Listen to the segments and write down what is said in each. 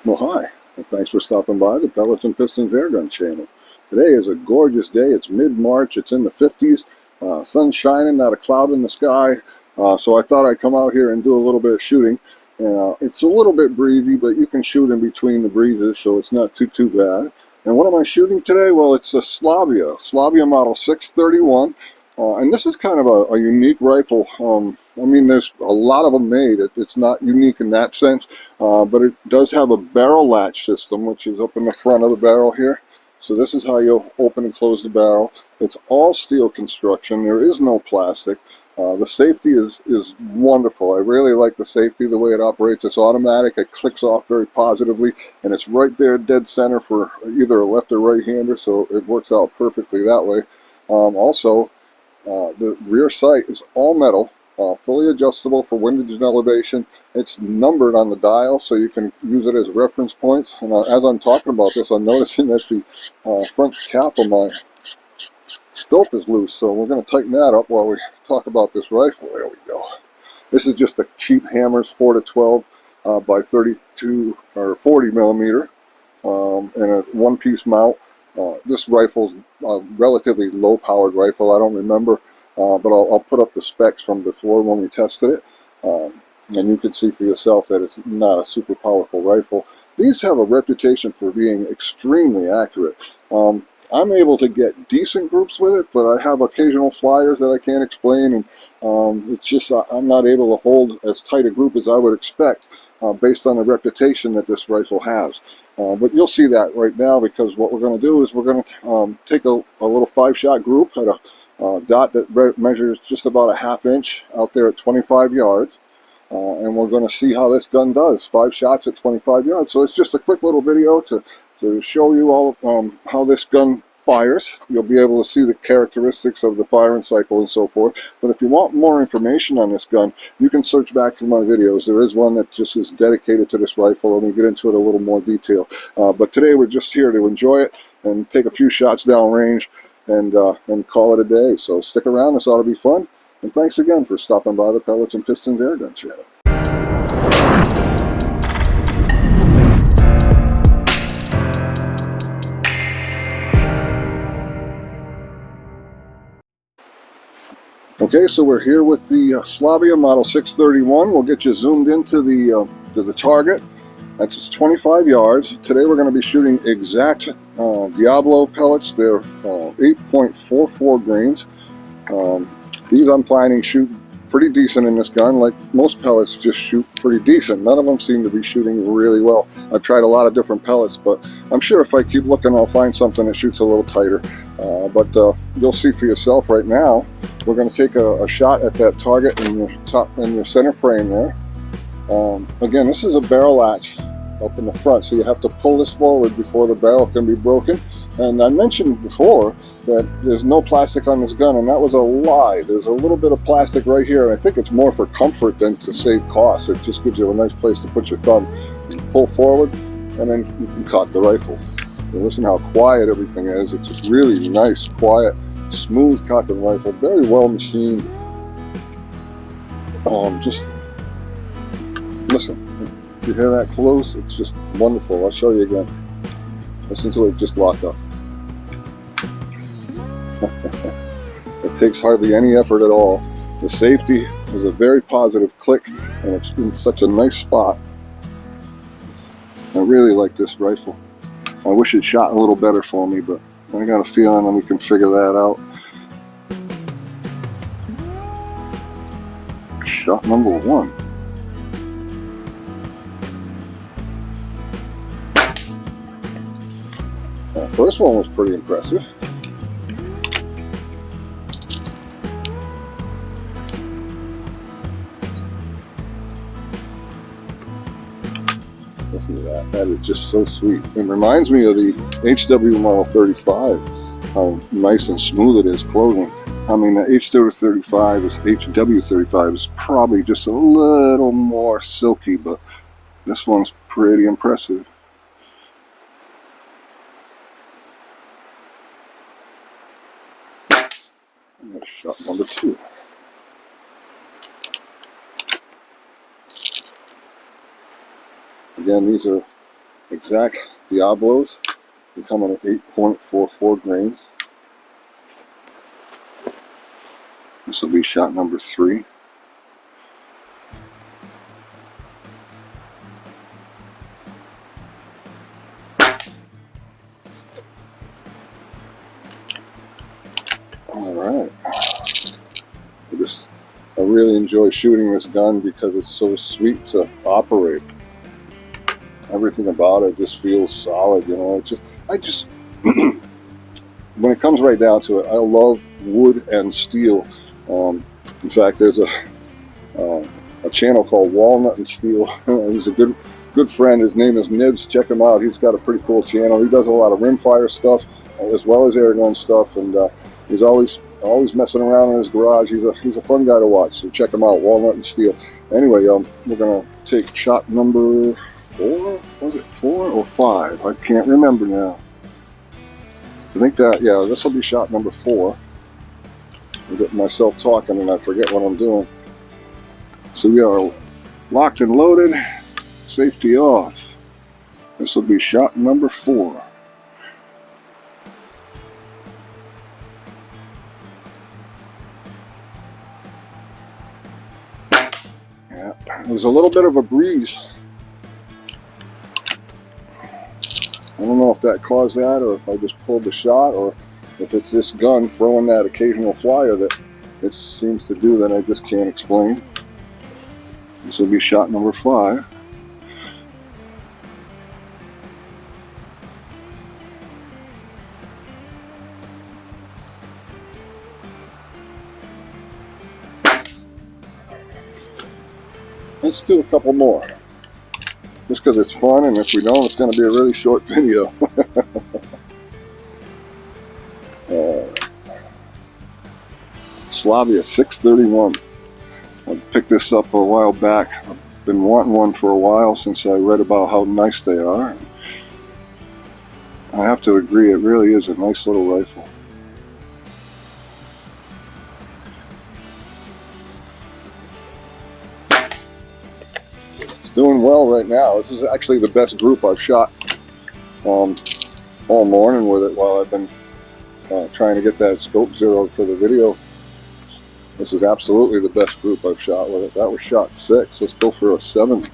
Well, hi, and thanks for stopping by the Pellets and Pistons Airgun channel. Today is a gorgeous day. It's mid-March. It's in the 50s. Sun's shining, not a cloud in the sky. So I thought I'd come out here and do a little bit of shooting. It's a little bit breezy, but you can shoot in between the breezes, so it's not too bad. And what am I shooting today? Well, it's a Slavia Model 631. And this is kind of a unique rifle. I mean, there's a lot of them made. It's not unique in that sense, but it does have a barrel latch system, which is up in the front of the barrel here. So this is how you'll open and close the barrel. It's all steel construction. There is no plastic. The safety is wonderful. I really like the safety, the way it operates. It's automatic. It clicks off very positively, and it's right there dead center for either a left or right hander, so it works out perfectly that way. Also, the rear sight is all metal, fully adjustable for windage and elevation. It's numbered on the dial, so you can use it as reference points. And as I'm talking about this, I'm noticing that the front cap of my scope is loose, so we're going to tighten that up while we talk about this rifle. There we go. This is just a cheap Hammers 4 to 12 by 32 or 40 millimeter, and a one-piece mount. This rifle's a relatively low-powered rifle. I don't remember, but I'll put up the specs from before when we tested it, and you can see for yourself that it's not a super powerful rifle. These have a reputation for being extremely accurate. I'm able to get decent groups with it, but I have occasional flyers that I can't explain, and it's just I'm not able to hold as tight a group as I would expect. Based on the reputation that this rifle has. But you'll see that right now, because what we're going to do is we're going to take a little 5-shot group at a dot that measures just about a ½ inch out there at 25 yards. And we're going to see how this gun does. 5 shots at 25 yards. So it's just a quick little video to show you all how this gun fires. You'll be able to see the characteristics of the firing cycle and so forth. But if you want more information on this gun, you can search back through my videos. There is one that just is dedicated to this rifle, and we get into it a little more detail. But today we're just here to enjoy it and take a few shots downrange and call it a day. So stick around. This ought to be fun. And thanks again for stopping by the Pellets and Pistons Airgun channel. Okay, so we're here with the Slavia Model 631. We'll get you zoomed into the target. That's 25 yards. Today we're going to be shooting exact Diablo pellets. They're 8.44 grains. These I'm finding shoot pretty decent in this gun. Like most pellets, just shoot pretty decent. None of them seem to be shooting really well. I've tried a lot of different pellets, but I'm sure if I keep looking, I'll find something that shoots a little tighter. But you'll see for yourself right now. We're going to take a shot at that target in your center frame there. Again, this is a barrel latch up in the front, so you have to pull this forward before the barrel can be broken. And I mentioned before that there's no plastic on this gun, and that was a lie. There's a little bit of plastic right here, and I think it's more for comfort than to save costs. It just gives you a nice place to put your thumb. You pull forward, and then you can cock the rifle. And listen how quiet everything is. It's a really nice, quiet, smooth cocking rifle, very well machined. Just listen. If you hear that close, it's just wonderful. I'll show you again. Listen to it just lock up. It takes hardly any effort at all. The safety is a very positive click, and it's in such a nice spot. I really like this rifle. I wish it shot a little better for me, but I got a feeling that we can figure that out. Shot number 1. The first one was pretty impressive. Listen to that. That is just so sweet. It reminds me of the HW Model 35, how nice and smooth it is closing. I mean, the HW35 is probably just a little more silky, but this one's pretty impressive. And that's shot number 2. Again, these are exact Diablos. They come in at 8.44 grains. This will be shot number 3. Alright. I really enjoy shooting this gun because it's so sweet to operate. Everything about it just feels solid, you know. I just when it comes right down to it, I love wood and steel. In fact, there's a channel called Walnut and Steel. He's a good friend. His name is Nibs. Check him out. He's got a pretty cool channel. He does a lot of rimfire stuff as well as airgun stuff, and he's always messing around in his garage. He's a fun guy to watch. So check him out, Walnut and Steel. Anyway, we're gonna take shot number 4. Was it 4 or 5? I can't remember now. I think this will be shot number 4. I get myself talking and I forget what I'm doing. So we are locked and loaded, safety off. This will be shot number 4. Yeah, there's a little bit of a breeze. I don't know if that caused that, or if I just pulled the shot, or if it's this gun throwing that occasional flyer that it seems to do that I just can't explain. This will be shot number 5. Let's do a couple more. Just because it's fun, and if we don't, it's going to be a really short video. Slavia 631. I picked this up a while back. I've been wanting one for a while since I read about how nice they are. I have to agree, it really is a nice little rifle. It's doing well right now. This is actually the best group I've shot all morning with it while I've been trying to get that scope zeroed for the video. This is absolutely the best group I've shot with it. That was shot 6. Let's go for a 7.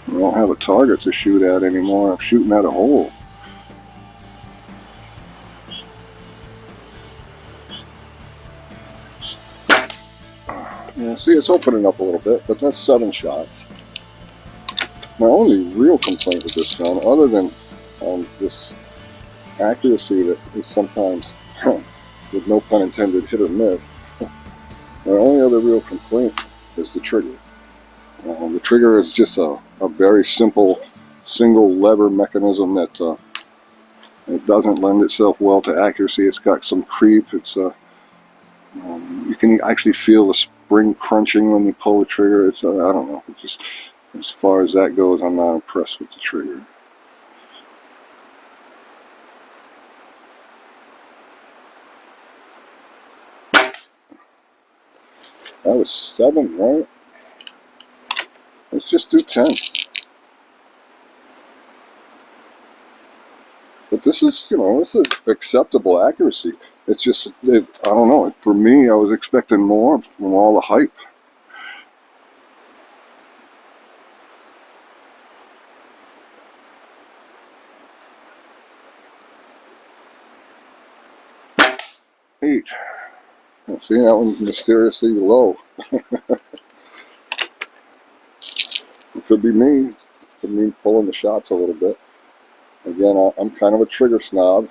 I don't have a target to shoot at anymore. I'm shooting at a hole. Yeah, see, it's opening up a little bit, but that's 7 shots. My only real complaint with this gun, other than this accuracy that is sometimes, with no pun intended, hit or miss, my only other real complaint is the trigger. The trigger is just a very simple single lever mechanism that it doesn't lend itself well to accuracy. It's got some creep. It's you can actually feel the spring crunching when you pull the trigger. It's I don't know. It's just, as far as that goes, I'm not impressed with the trigger. That was 7, right? Let's just do 10. But this is, this is acceptable accuracy. It's just, I don't know. For me, I was expecting more from all the hype. Eight. See, that one's mysteriously low. It could be me. It could be pulling the shots a little bit. Again, I'm kind of a trigger snob.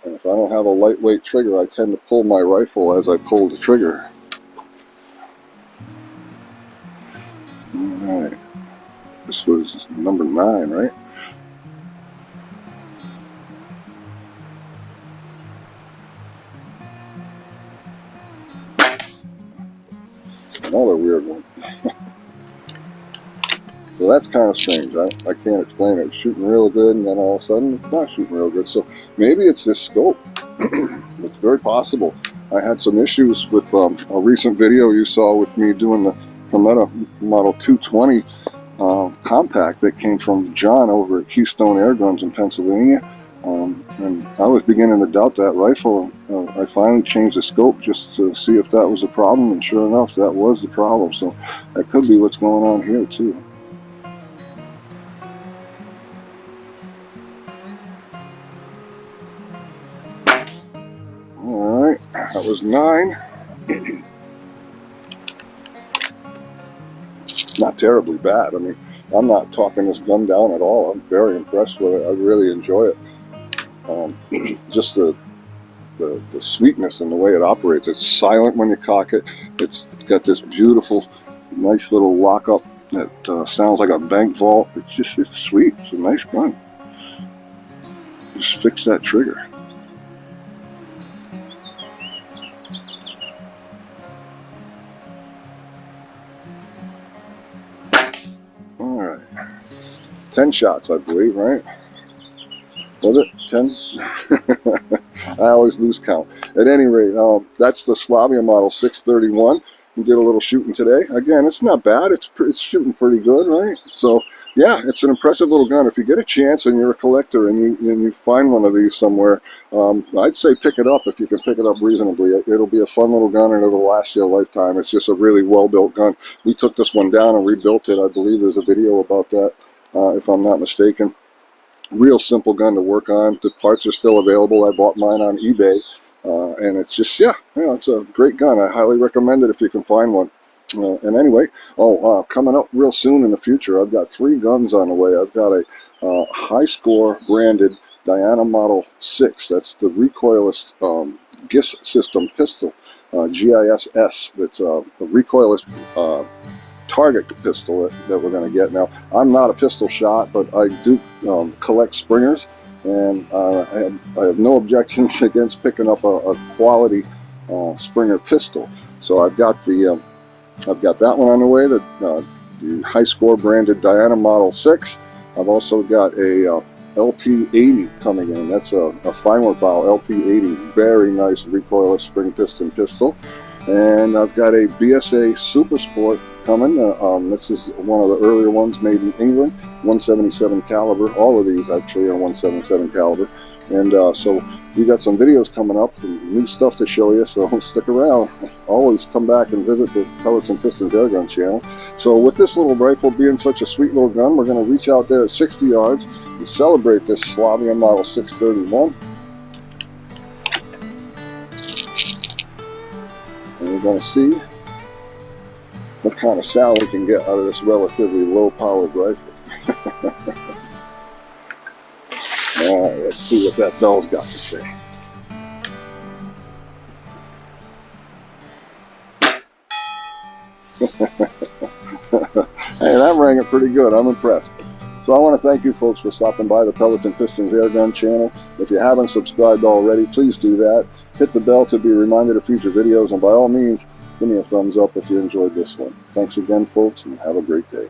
And if I don't have a lightweight trigger, I tend to pull my rifle as I pull the trigger. Alright. This was number 9, right? Another weird one. So that's kind of strange. I can't explain it. It's shooting real good, and then all of a sudden it's not shooting real good. So maybe it's this scope. It's very possible. I had some issues with a recent video you saw with me doing the Cometa Model 220 compact that came from John over at Keystone Air Guns in Pennsylvania. And I was beginning to doubt that rifle. I finally changed the scope just to see if that was a problem, and sure enough, that was the problem. So that could be what's going on here too. Alright, that was 9. Not terribly bad. I mean, I'm not talking this gun down at all. I'm very impressed with it. I really enjoy it. Just the sweetness and the way it operates. It's silent when you cock it. It's got this beautiful, nice little lockup that sounds like a bank vault. It's sweet. It's a nice gun. Just fix that trigger. Alright. 10 shots, I believe, right? Was it 10? I always lose count. At any rate, that's the Slavia Model 631. We did a little shooting today. Again, it's not bad. It's shooting pretty good, right? So, yeah, it's an impressive little gun. If you get a chance and you're a collector and you find one of these somewhere, I'd say pick it up if you can pick it up reasonably. It'll be a fun little gun and it'll last you a lifetime. It's just a really well-built gun. We took this one down and rebuilt it. I believe there's a video about that, if I'm not mistaken. Real simple gun to work on. The parts are still available. I bought mine on eBay, and it's just, yeah, it's a great gun. I highly recommend it if you can find one. And anyway, coming up real soon in the future, I've got 3 guns on the way. I've got a high score branded Diana Model 6. That's the recoilless GIS system pistol, GISS. That's a recoilless target pistol that we're going to get. Now, I'm not a pistol shot, but I do collect Springers, and I have no objections against picking up a quality Springer pistol. So I've got that one on the way, the high score branded Diana Model 6. I've also got a LP80 coming in. That's a Feinwerk Bow LP80, very nice recoilless spring piston pistol. And I've got a BSA Super Sport coming. This is one of the earlier ones made in England, 177 caliber. All of these actually are 177 caliber. And so we got some videos coming up, some new stuff to show you, so stick around. Always come back and visit the Pellets and Pistons Airgun channel. So with this little rifle being such a sweet little gun, we're going to reach out there at 60 yards and celebrate this Slavia Model 631. And we're going to see what kind of sound we can get out of this relatively low-powered rifle. Alright, let's see what that bell's got to say. Hey, that rang it pretty good. I'm impressed. So I want to thank you folks for stopping by the Pellets and Pistons Airgun channel. If you haven't subscribed already, please do that. Hit the bell to be reminded of future videos, and by all means, give me a thumbs up if you enjoyed this one. Thanks again, folks, and have a great day.